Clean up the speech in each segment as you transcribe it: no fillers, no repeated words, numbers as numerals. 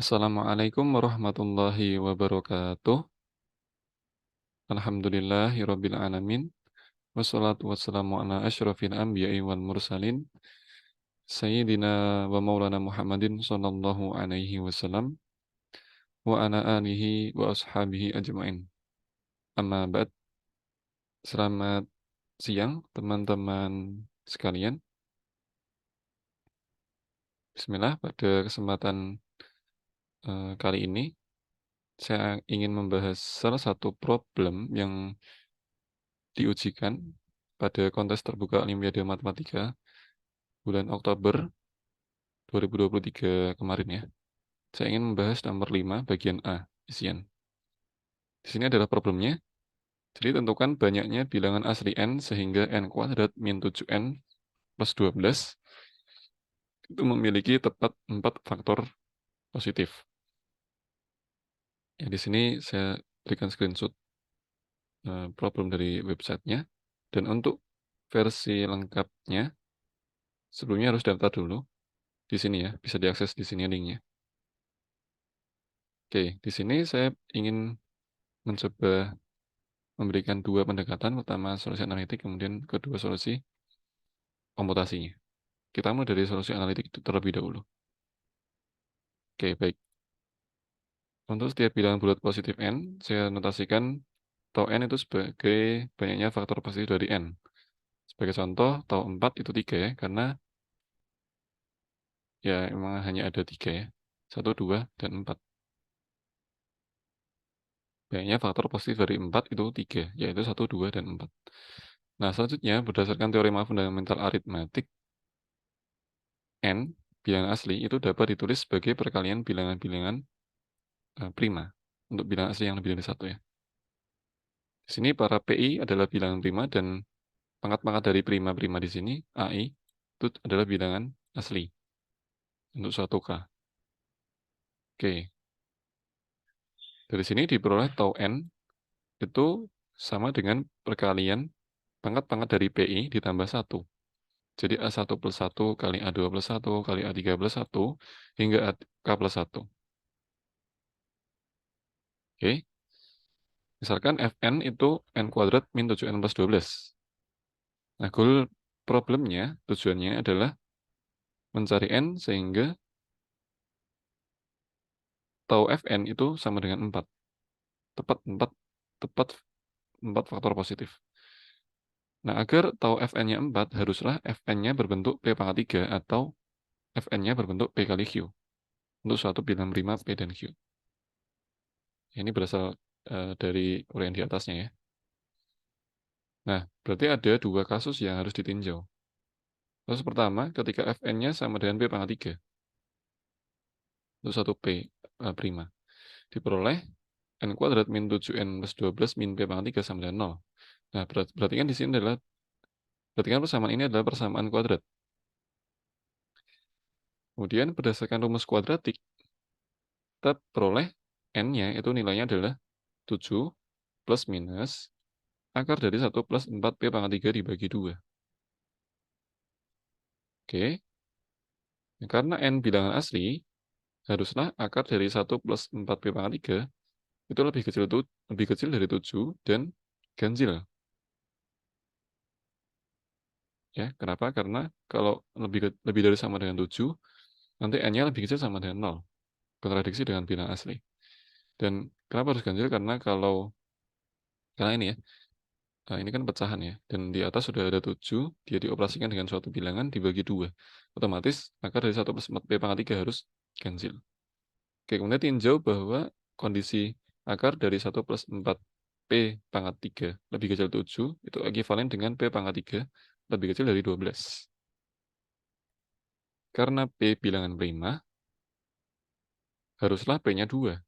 Assalamualaikum warahmatullahi wabarakatuh. Alhamdulillahirabbil alamin. Wassalatu wassalamu ala asyrafil anbiya'i wal mursalin. Sayyidina wa maulana Muhammadin sallallahu alaihi wasallam wa ala alihi wa ashabihi ajmain. Amma ba'd. Selamat siang teman-teman sekalian. Bismillah, pada kesempatan kali ini saya ingin membahas salah satu problem yang diujikan pada kontes terbuka Olimpiade Matematika bulan Oktober 2023 kemarin ya. Saya ingin membahas nomor 5 bagian A, isian. Di sini adalah problemnya. Jadi tentukan banyaknya bilangan asli n sehingga n kuadrat min 7n plus 12 itu memiliki tepat 4 faktor positif. Ya, di sini saya berikan screenshot problem dari websitenya. Dan untuk versi lengkapnya, sebelumnya harus daftar dulu. Di sini ya, bisa diakses di sini linknya. Oke, di sini saya ingin mencoba memberikan dua pendekatan, pertama solusi analitik, kemudian kedua solusi komputasinya. Kita mulai dari solusi analitik itu terlebih dahulu. Oke, baik. Untuk setiap bilangan bulat positif n, saya notasikan tau n itu sebagai banyaknya faktor positif dari n. Sebagai contoh, tau 4 itu 3 ya, karena ya memang hanya ada 3 ya. 1, 2, dan 4. Banyaknya faktor positif dari 4 itu 3, yaitu 1, 2, dan 4. Nah, selanjutnya, berdasarkan teorema fundamental aritmatik, n, bilangan asli, itu dapat ditulis sebagai perkalian bilangan-bilangan prima. Untuk bilangan asli yang lebih dari 1 ya. Di sini para PI adalah bilangan prima dan pangkat-pangkat dari prima-prima di sini, AI, itu adalah bilangan asli untuk suatu K. Oke. Dari sini diperoleh tau n itu sama dengan perkalian pangkat-pangkat dari PI ditambah 1. Jadi A1 plus 1 kali A2 plus 1 kali A3 plus 1 hingga K plus 1. Oke. Misalkan Fn itu n kuadrat min 7n plus 12. Nah, goal problemnya, tujuannya adalah mencari n sehingga tau Fn itu sama dengan 4. Tepat 4, tepat 4 faktor positif. Nah, agar tahu Fn-nya 4, haruslah Fn-nya berbentuk P pangkat 3 atau Fn-nya berbentuk P kali Q untuk suatu bilangan prima P dan Q. Ini berasal dari uraian di atasnya ya. Nah, berarti ada dua kasus yang harus ditinjau. Kasus pertama, ketika Fn-nya sama dengan P pangkat 3 untuk suatu P prima. Diperoleh n kuadrat min 7n plus 12 min P pangkat 3 sama dengan 0. Nah, berarti kan di sini adalah, berarti kan persamaan ini adalah persamaan kuadrat. Kemudian berdasarkan rumus kuadratik, kita peroleh n-nya itu nilainya adalah 7 plus minus akar dari 1 plus 4 P pangkat 3 dibagi 2. Oke. Nah, karena n bilangan asli, haruslah akar dari 1 plus 4 P pangkat 3 itu lebih kecil dari 7 dan ganjil. Ya, kenapa? Karena kalau lebih dari sama dengan 7, nanti n-nya lebih kecil sama dengan 0. Kontradiksi dengan bilangan asli. Dan kenapa harus ganjil? Karena ini ya, nah, ini kan pecahan ya, dan di atas sudah ada 7, dia dioperasikan dengan suatu bilangan dibagi 2. Otomatis akar dari 1 plus 4 P pangkat 3 harus ganjil. Oke, kemudian tinjau bahwa kondisi akar dari 1 plus 4 P pangkat 3 lebih kecil 7, itu ekivalen dengan P pangkat 3 lebih kecil dari 12. Karena P bilangan prima, haruslah P-nya 2.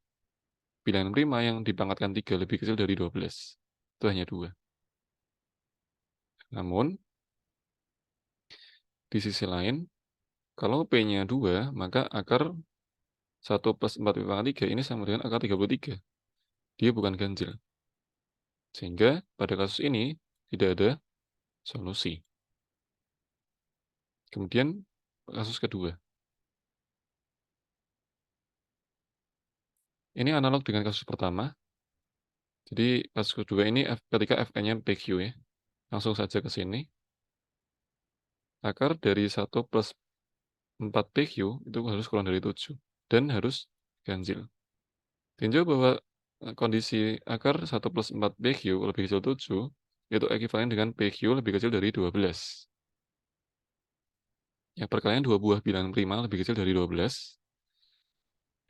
Bilangan prima yang dipangkatkan 3 lebih kecil dari 12. Itu hanya 2. Namun, di sisi lain, kalau P-nya 2, maka akar 1 plus 4 P pangkat 3 ini sama dengan akar 33. Dia bukan ganjil. Sehingga pada kasus ini tidak ada solusi. Kemudian kasus kedua. Ini analog dengan kasus pertama. Jadi kasus kedua ini ketika Fn-nya PQ ya. Langsung saja ke sini. Akar dari 1 + 4PQ itu harus kurang dari 7 dan harus ganjil. Tinjau bahwa kondisi akar 1 + 4PQ lebih kecil 7 itu ekuivalen dengan PQ lebih kecil dari 12. Ya, perkalian dua buah bilangan prima lebih kecil dari 12,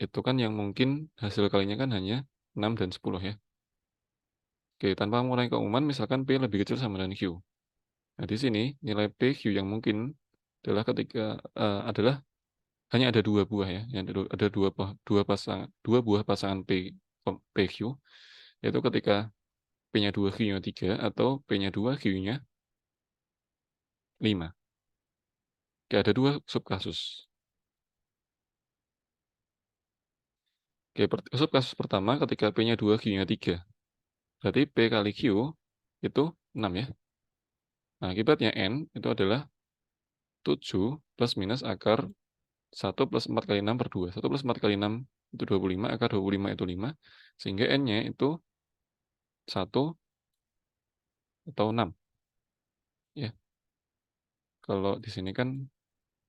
itu kan yang mungkin hasil kalinya kan hanya 6 dan 10 ya. Oke, tanpa mengurangi keumuman, misalkan P lebih kecil sama dengan Q. Nah, di sini nilai PQ yang mungkin adalah adalah hanya ada dua buah ya, ada dua buah pasangan PQ, yaitu ketika P-nya 2, Q-nya 3, atau P-nya 2, Q-nya 5. Oke, ada dua subkasus. Oke, subkasus pertama ketika P-nya 2, Q-nya 3. Berarti P kali Q itu 6 ya. Nah, akibatnya N itu adalah 7 plus minus akar 1 + 4 × 6/2. 1 + 4 × 6 itu 25, akar 25 itu 5, sehingga N-nya itu 1 atau 6. Ya, kalau di sini kan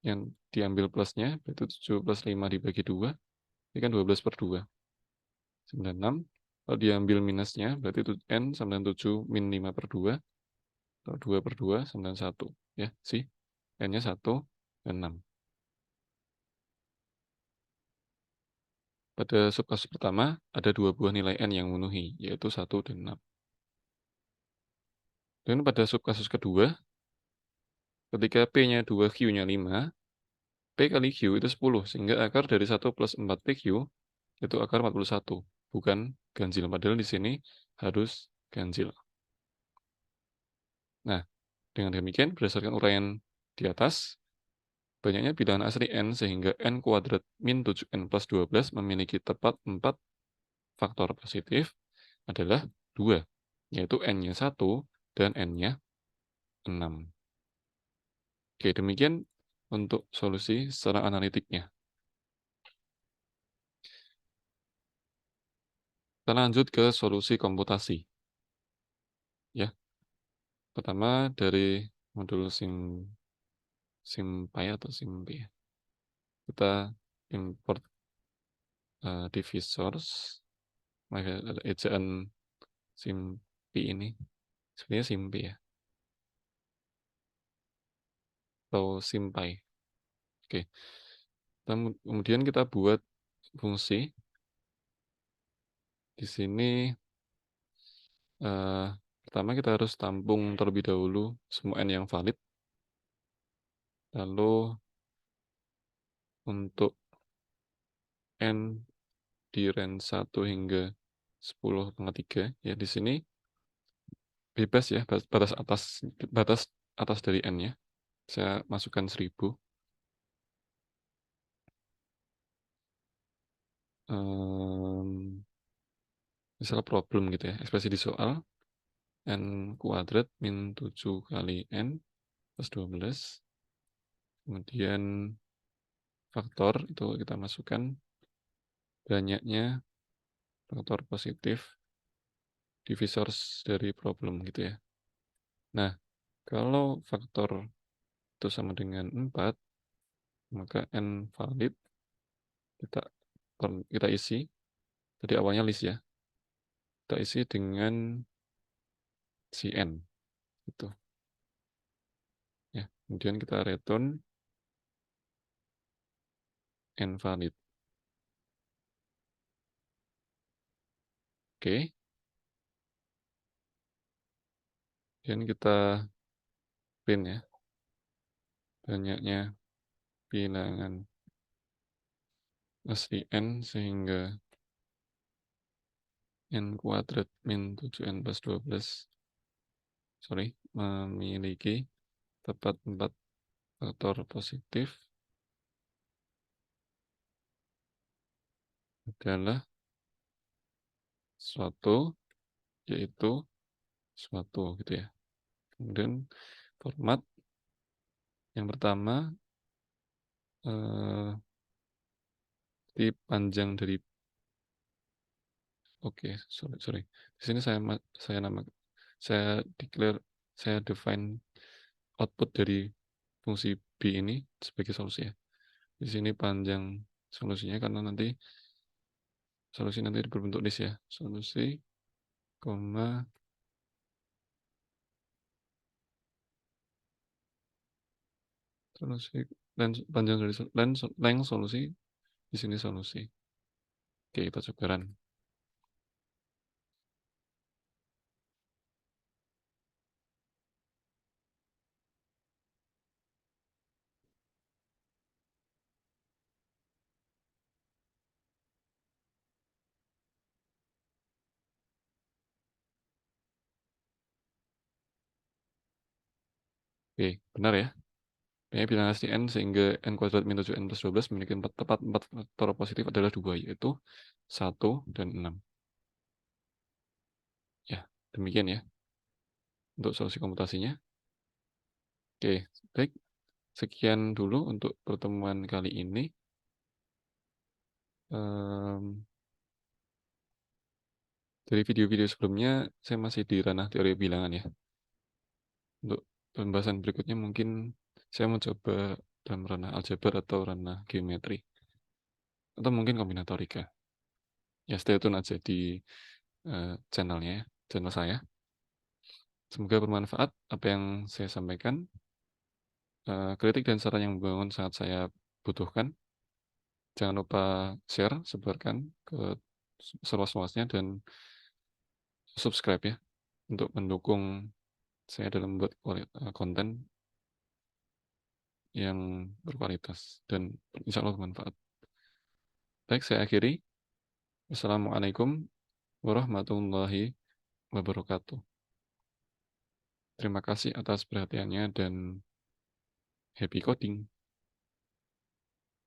yang diambil plusnya, berarti 7 + 5 dibagi 2, ini kan 12/2, 96. Kalau diambil minusnya, berarti itu N sama dengan 7 min 5/2, atau 2/2 sama dengan 1. Ya, sih, N-nya 1 dan 6. Pada subkasus pertama, ada dua buah nilai N yang memenuhi, yaitu 1 dan 6. Dan pada subkasus kedua, ketika P-nya 2, Q-nya 5, P kali Q itu 10, sehingga akar dari 1 + 4PQ itu akar 41, bukan ganjil. Padahal di sini harus ganjil. Nah, dengan demikian, berdasarkan uraian di atas, banyaknya bilangan asli N sehingga N kuadrat min 7N plus 12 memiliki tepat 4 faktor positif adalah 2, yaitu N-nya 1 dan N-nya 6. Oke, demikian untuk solusi secara analitiknya. Kita lanjut ke solusi komputasi. Ya, pertama dari modul SIMPY atau SIMP ya. Kita import divisors, maka ada ejaan SIMPY ini. Sebenarnya SIMPY ya, atau SIMPY. Oke. Kemudian kita buat fungsi. Di sini eh, pertama kita harus tampung terlebih dahulu semua N yang valid. Lalu untuk N di range 1 hingga 10/3 ya, di sini bebas ya, batas atas dari N-nya. Saya masukkan 1000. Misal problem gitu ya, ekspresi di soal N kuadrat min 7 kali N plus 12. Kemudian faktor itu kita masukkan banyaknya faktor positif divisors dari problem gitu ya. Nah, kalau faktor itu sama dengan 4, maka N valid kita kita isi. Tadi awalnya list ya. Kita isi dengan si N gitu ya. Kemudian kita return N valid. Oke. Dan kita print ya. Banyaknya bilangan asli N sehingga N kuadrat min 7N plus 12 memiliki tepat 4 faktor positif adalah suatu, yaitu suatu gitu ya. Kemudian format yang pertama di panjang dari Oke, sorry sorry. Di sini saya declare, saya define output dari fungsi B ini sebagai solusi ya. Di sini panjang solusinya karena solusi nanti berbentuk list ya. Solusi, koma, solusi, panjang dari length solusi, di sini solusi. Oke, kita coba run. Oke, benar ya. P bilangan asli n sehingga n kuadrat min 7n plus 12 memiliki empat faktor positif adalah 2, yaitu 1 dan 6. Ya, demikian ya untuk solusi komputasinya. Oke, baik. Sekian dulu untuk pertemuan kali ini. Dari video-video sebelumnya, saya masih di ranah teori bilangan ya. Untuk pembahasan berikutnya mungkin saya mencoba dalam ranah aljabar atau ranah geometri. Atau mungkin kombinatorika. Ya, stay tune aja di channelnya, channel saya. Semoga bermanfaat apa yang saya sampaikan. Kritik dan saran yang membangun sangat saya butuhkan. Jangan lupa share, sebarkan ke seluas-luasnya, dan subscribe ya untuk mendukung saya dalam membuat konten yang berkualitas dan insya Allah bermanfaat. Baik, saya akhiri. Wassalamualaikum warahmatullahi wabarakatuh. Terima kasih atas perhatiannya dan happy coding.